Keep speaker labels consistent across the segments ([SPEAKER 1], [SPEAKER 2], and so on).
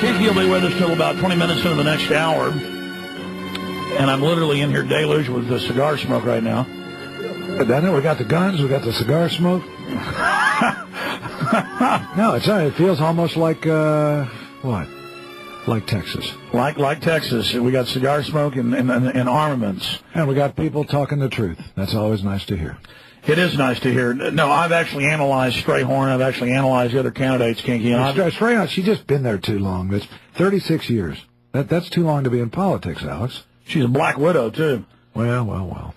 [SPEAKER 1] Kinky will be with us till about 20 minutes into the next hour. And I'm literally in here deluge with the cigar smoke right now.
[SPEAKER 2] I know we got the guns, we got the cigar smoke. No, it feels almost like, what? Like Texas.
[SPEAKER 1] Like Texas. We got cigar smoke and armaments.
[SPEAKER 2] And we got people talking the truth. That's always nice to hear.
[SPEAKER 1] It is nice to hear. No, I've actually analyzed Strayhorn. I've actually analyzed the other candidates, Kinky.
[SPEAKER 2] Strayhorn, she's just been there too long. That's 36 years. That's too long to be in politics, Alex.
[SPEAKER 1] She's a black widow, too.
[SPEAKER 2] Well.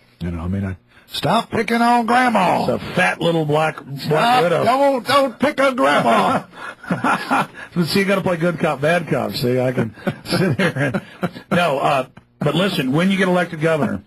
[SPEAKER 2] Stop picking on Grandma.
[SPEAKER 1] It's a fat little black widow.
[SPEAKER 2] Don't pick on Grandma.
[SPEAKER 1] See, you got to play good cop, bad cop. See, I can sit here and... No, but listen, when you get elected governor,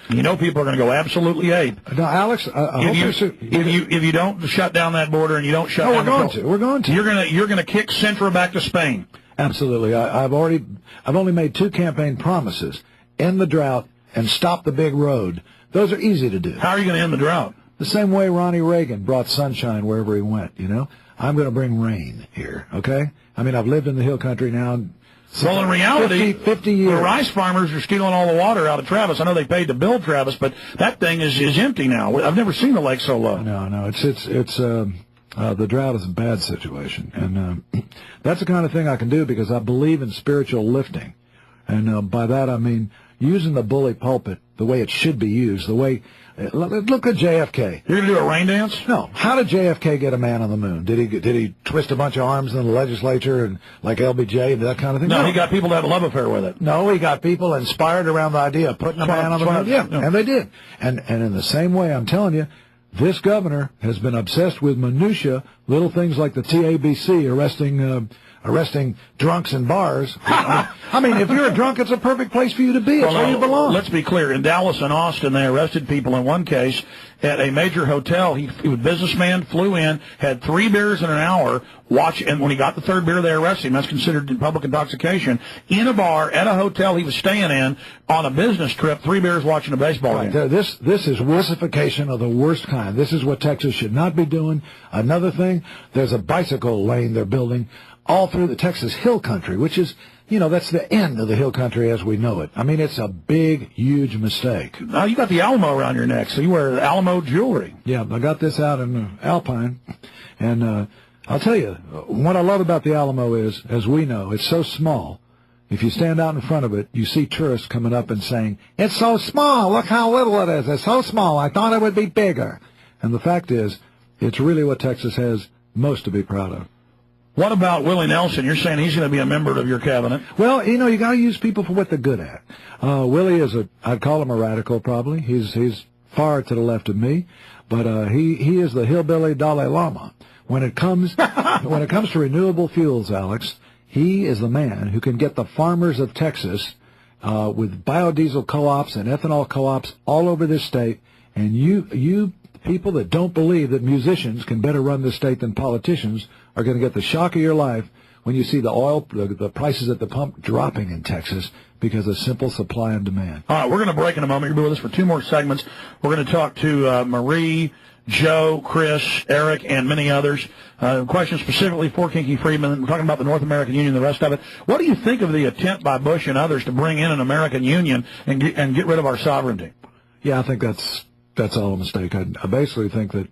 [SPEAKER 1] you know people are going to go absolutely ape.
[SPEAKER 2] No, Alex,
[SPEAKER 1] if you don't shut down that border and you don't shut down
[SPEAKER 2] we're going to.
[SPEAKER 1] You're going to kick Centra back to Spain.
[SPEAKER 2] Absolutely. I've only made 2 campaign promises: end the drought and stop the big road. Those are easy to do.
[SPEAKER 1] How are you going to end the drought?
[SPEAKER 2] The same way Ronnie Reagan brought sunshine wherever he went, you know? I'm going to bring rain here, okay? I mean, I've lived in the hill country now.
[SPEAKER 1] Well, in reality,
[SPEAKER 2] 50 years.
[SPEAKER 1] The rice farmers are stealing all the water out of Travis. I know they paid to build Travis, but that thing is empty now. I've never seen the lake so low.
[SPEAKER 2] No, it's the drought is a bad situation. And that's the kind of thing I can do because I believe in spiritual lifting. And by that I mean using the bully pulpit the way it should be used, the way... Look at JFK.
[SPEAKER 1] You're going to do a rain dance?
[SPEAKER 2] No. How did JFK get a man on the moon? Did he twist a bunch of arms in the legislature and like LBJ and that kind of thing?
[SPEAKER 1] No, he got people to have a love affair with it.
[SPEAKER 2] No, he got people inspired around the idea of putting a man on the moon. Yeah, and they did. And in the same way, I'm telling you, this governor has been obsessed with minutia, little things like the TABC arresting drunks in bars. I mean, if you're a drunk, it's a perfect place for you to be. It's where you belong.
[SPEAKER 1] Let's be clear. In Dallas and Austin, they arrested people in one case at a major hotel. He was a businessman, flew in, had 3 beers in an hour, and when he got the 3rd beer, they arrested him. That's considered public intoxication. In a bar, at a hotel he was staying in, on a business trip, 3 beers watching a baseball game.
[SPEAKER 2] This is wussification of the worst kind. This is what Texas should not be doing. Another thing, there's a bicycle lane they're building all through the Texas Hill Country, which is, that's the end of the Hill Country as we know it. I mean, it's a big, huge mistake.
[SPEAKER 1] Now, you got the Alamo around your neck, so you wear Alamo jewelry.
[SPEAKER 2] Yeah, I got this out in Alpine, and I'll tell you, what I love about the Alamo is, as we know, it's so small. If you stand out in front of it, you see tourists coming up and saying, "It's so small, look how little it is, it's so small, I thought it would be bigger." And the fact is, it's really what Texas has most to be proud of.
[SPEAKER 1] What about Willie Nelson? You're saying he's going to be a member of your cabinet.
[SPEAKER 2] Well, you got to use people for what they're good at. Willie is I'd call him a radical probably. He's far to the left of me, but he is the hillbilly Dalai Lama. When it comes to renewable fuels, Alex, he is the man who can get the farmers of Texas with biodiesel co-ops and ethanol co-ops all over this state, and you people that don't believe that musicians can better run this state than politicians are going to get the shock of your life when you see the prices at the pump dropping in Texas because of simple supply and demand.
[SPEAKER 1] All right, we're going to break in a moment. You'll be with us for 2 more segments. We're going to talk to Marie, Joe, Chris, Eric, and many others. Questions specifically for Kinky Friedman. We're talking about the North American Union, the rest of it. What do you think of the attempt by Bush and others to bring in an American Union and get rid of our sovereignty?
[SPEAKER 2] Yeah, I think that's all a mistake. I basically think that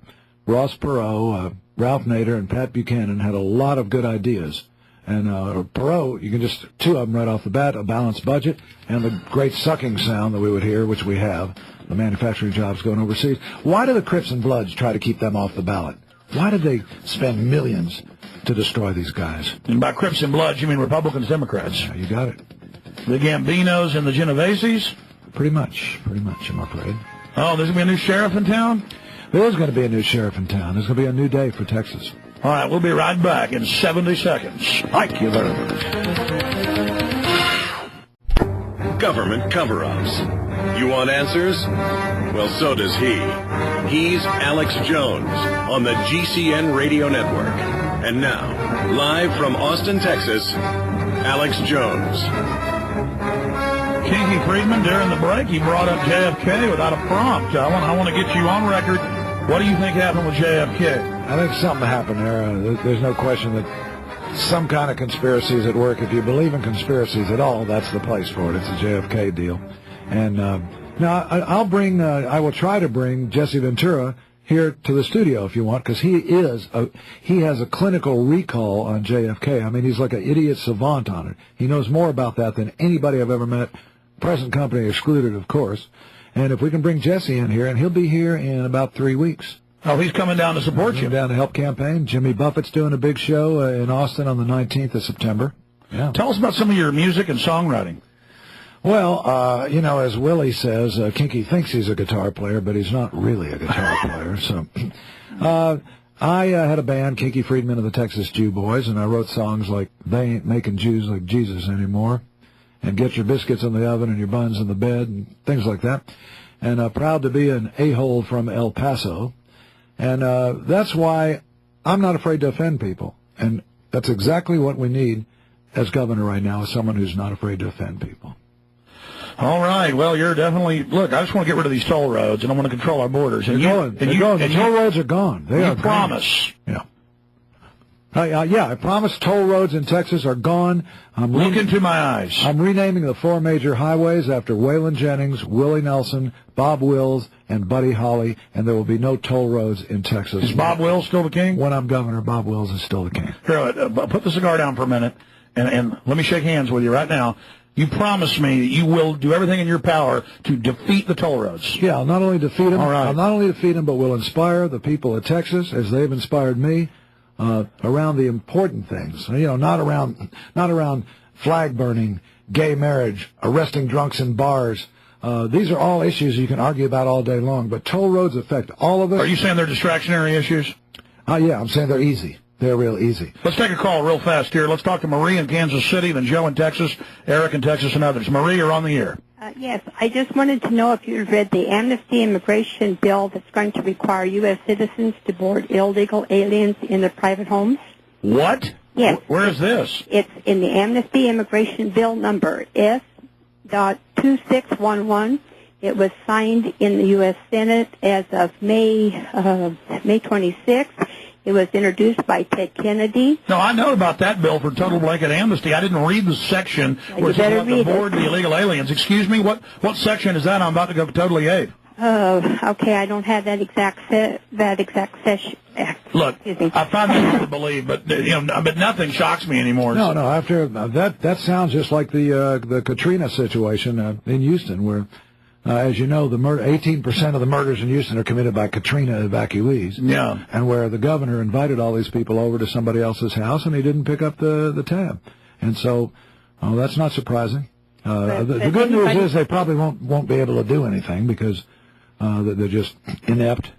[SPEAKER 2] Ross Perot, Ralph Nader, and Pat Buchanan had a lot of good ideas. And Perot, you can just 2 of them right off the bat, a balanced budget and the great sucking sound that we would hear, which we have, the manufacturing jobs going overseas. Why do the Crips and Bloods try to keep them off the ballot? Why did they spend millions to destroy these guys?
[SPEAKER 1] And by Crips and Bloods, you mean Republicans, Democrats?
[SPEAKER 2] Yeah, you got it.
[SPEAKER 1] The Gambinos and the Genoveses?
[SPEAKER 2] Pretty much, I'm afraid.
[SPEAKER 1] Oh, there's going to be a new sheriff in town?
[SPEAKER 2] There is going to be a new sheriff in town. There's going to be a new day for Texas.
[SPEAKER 1] All right, we'll be right back in 70 seconds. Thank you very
[SPEAKER 3] much. Government cover-ups. You want answers? Well, so does he. He's Alex Jones on the GCN Radio Network. And now, live from Austin, Texas, Alex Jones.
[SPEAKER 1] Kinky Friedman, during the break, he brought up JFK without a prompt. I want to get you on record. What do you think happened with JFK?
[SPEAKER 2] I think something happened there. There's no question that some kind of conspiracies at work. If you believe in conspiracies at all, that's the place for it. It's a JFK deal. And now I will try to bring Jesse Ventura here to the studio if you want, because he has a clinical recall on JFK. I mean, he's like an idiot savant on it. He knows more about that than anybody I've ever met, present company excluded, of course. And if we can bring Jesse in here, and he'll be here in about 3 weeks.
[SPEAKER 1] Oh, he's coming down to support you.
[SPEAKER 2] Down to help campaign. Jimmy Buffett's doing a big show in Austin on the 19th of September. Yeah.
[SPEAKER 1] Tell us about some of your music and songwriting.
[SPEAKER 2] Well, as Willie says, Kinky thinks he's a guitar player, but he's not really a guitar player. So, I had a band, Kinky Friedman and the Texas Jew Boys, and I wrote songs like "They Ain't Making Jews Like Jesus Anymore," and "Get Your Biscuits in the Oven and Your Buns in the Bed," and things like that. And proud to be an a-hole from El Paso, and that's why I'm not afraid to offend people, and that's exactly what we need as governor right now, is someone who's not afraid to offend people.
[SPEAKER 1] All right. Well, you're definitely... Look, I just want to get rid of these toll roads, and I want to control our borders. And
[SPEAKER 2] The toll roads are gone. They are
[SPEAKER 1] promise.
[SPEAKER 2] Gone. Yeah. I promise toll roads in Texas are gone.
[SPEAKER 1] Look into my eyes.
[SPEAKER 2] I'm renaming the 4 major highways after Waylon Jennings, Willie Nelson, Bob Wills, and Buddy Holly, and there will be no toll roads in Texas.
[SPEAKER 1] Is Bob Wills still the king?
[SPEAKER 2] When I'm governor, Bob Wills is still the king.
[SPEAKER 1] Here, put the cigar down for a minute, and let me shake hands with you right now. You promise me that you will do everything in your power to defeat the toll roads.
[SPEAKER 2] Yeah, I'll not only defeat them,
[SPEAKER 1] All right.
[SPEAKER 2] I'll not only defeat them, but will inspire the people of Texas, as they've inspired me, around the important things. Not around flag burning, gay marriage, arresting drunks in bars. These are all issues you can argue about all day long, but toll roads affect all of us.
[SPEAKER 1] Are you saying they're distractionary issues?
[SPEAKER 2] Yeah, I'm saying they're easy. They're real easy.
[SPEAKER 1] Let's take a call real fast here. Let's talk to Marie in Kansas City, then Joe in Texas, Eric in Texas, and others. Marie, you're on the air.
[SPEAKER 4] Yes, I just wanted to know if you've read the amnesty immigration bill that's going to require U.S. citizens to board illegal aliens in their private homes.
[SPEAKER 1] What?
[SPEAKER 4] Yes.
[SPEAKER 1] Where is this?
[SPEAKER 4] It's in the amnesty immigration bill number S.2611. It was signed in the U.S. Senate as of May 26th. It was introduced by Ted Kennedy.
[SPEAKER 1] No, I know about that bill for total blanket amnesty. I didn't read the section where it's about to board the illegal aliens. Excuse me, what section is that? I'm about to go totally ape.
[SPEAKER 4] Okay, I don't have that exact session.
[SPEAKER 1] Look, I find that hard to believe, but but nothing shocks me anymore.
[SPEAKER 2] No. After that sounds just like the Katrina situation in Houston, where. As you know, 18% of the murders in Houston are committed by Katrina evacuees.
[SPEAKER 1] Yeah.
[SPEAKER 2] And where the governor invited all these people over to somebody else's house, and he didn't pick up the tab. And so, that's not surprising. The good news is they probably won't be able to do anything because they're just inept.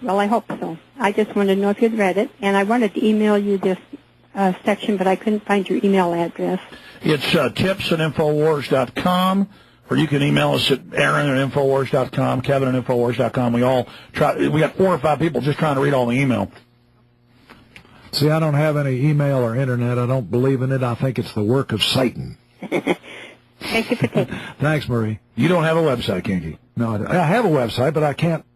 [SPEAKER 4] Well, I hope so. I just wanted to know if you'd read it, and I wanted to email you this section, but I couldn't find your email address.
[SPEAKER 1] It's tips@infowars.com. Or you can email us at Aaron@infowars.com, Kevin@infowars.com. We got 4 or 5 people just trying to read all the email.
[SPEAKER 2] See, I don't have any email or internet. I don't believe in it. I think it's the work of Satan.
[SPEAKER 4] Thank you for taking it.
[SPEAKER 2] Thanks, Marie.
[SPEAKER 1] You don't have a website, Kinky?
[SPEAKER 2] No, I have a website, but I can't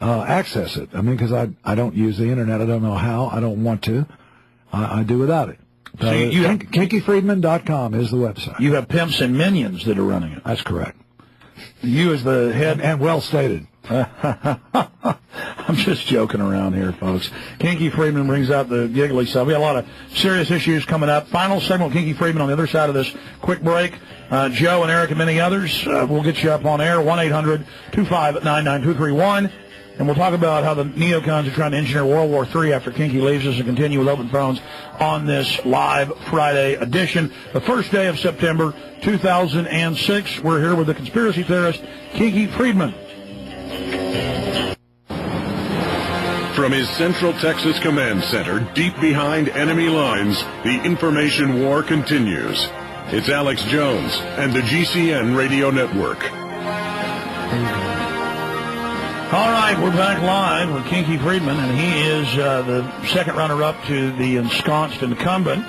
[SPEAKER 2] access it. I mean, because I don't use the internet. I don't know how. I don't want to. I do without it.
[SPEAKER 1] So
[SPEAKER 2] KinkyFriedman.com is the website.
[SPEAKER 1] You have pimps and minions that are running it.
[SPEAKER 2] That's correct.
[SPEAKER 1] You as the head...
[SPEAKER 2] And well stated.
[SPEAKER 1] I'm just joking around here, folks. Kinky Friedman brings out the giggly stuff. We got a lot of serious issues coming up. Final segment, Kinky Friedman on the other side of this quick break. Joe and Eric and many others, we'll get you up on air, 1-800-259-9231. And we'll talk about how the neocons are trying to engineer World War III after Kinky leaves us and continue with open phones on this live Friday edition. The first day of September 2006. We're here with the conspiracy theorist, Kinky Friedman.
[SPEAKER 3] From his Central Texas Command Center, deep behind enemy lines, the information war continues. It's Alex Jones and the GCN Radio Network.
[SPEAKER 1] All right, we're back live with Kinky Friedman, and he is the second runner-up to the ensconced incumbent.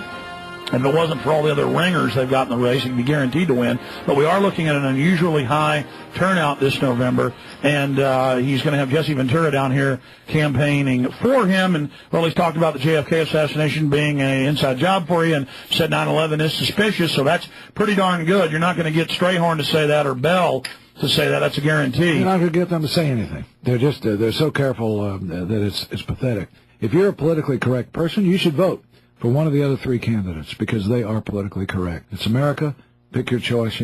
[SPEAKER 1] And if it wasn't for all the other ringers they've got in the race, he'd be guaranteed to win. But we are looking at an unusually high turnout this November, and he's going to have Jesse Ventura down here campaigning for him. And, well, he's talked about the JFK assassination being an inside job for you and said 9/11 is suspicious, so that's pretty darn good. You're not going to get Strayhorn to say that or Bell to say that. That's a guarantee.
[SPEAKER 2] You're not going to get them to say anything. They're so careful that it's pathetic. If you're a politically correct person, you should vote for one of the other three candidates because they are politically correct. It's America. Pick your choice,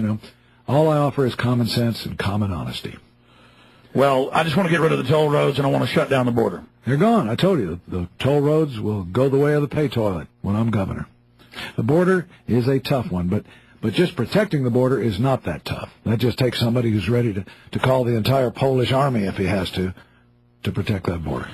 [SPEAKER 2] All I offer is common sense and common honesty.
[SPEAKER 1] Well, I just want to get rid of the toll roads, and I want to shut down the border.
[SPEAKER 2] They're gone. I told you, the toll roads will go the way of the pay toilet when I'm governor. The border is a tough one, but just protecting the border is not that tough. That just takes somebody who's ready to call the entire Polish army if he has to protect that border.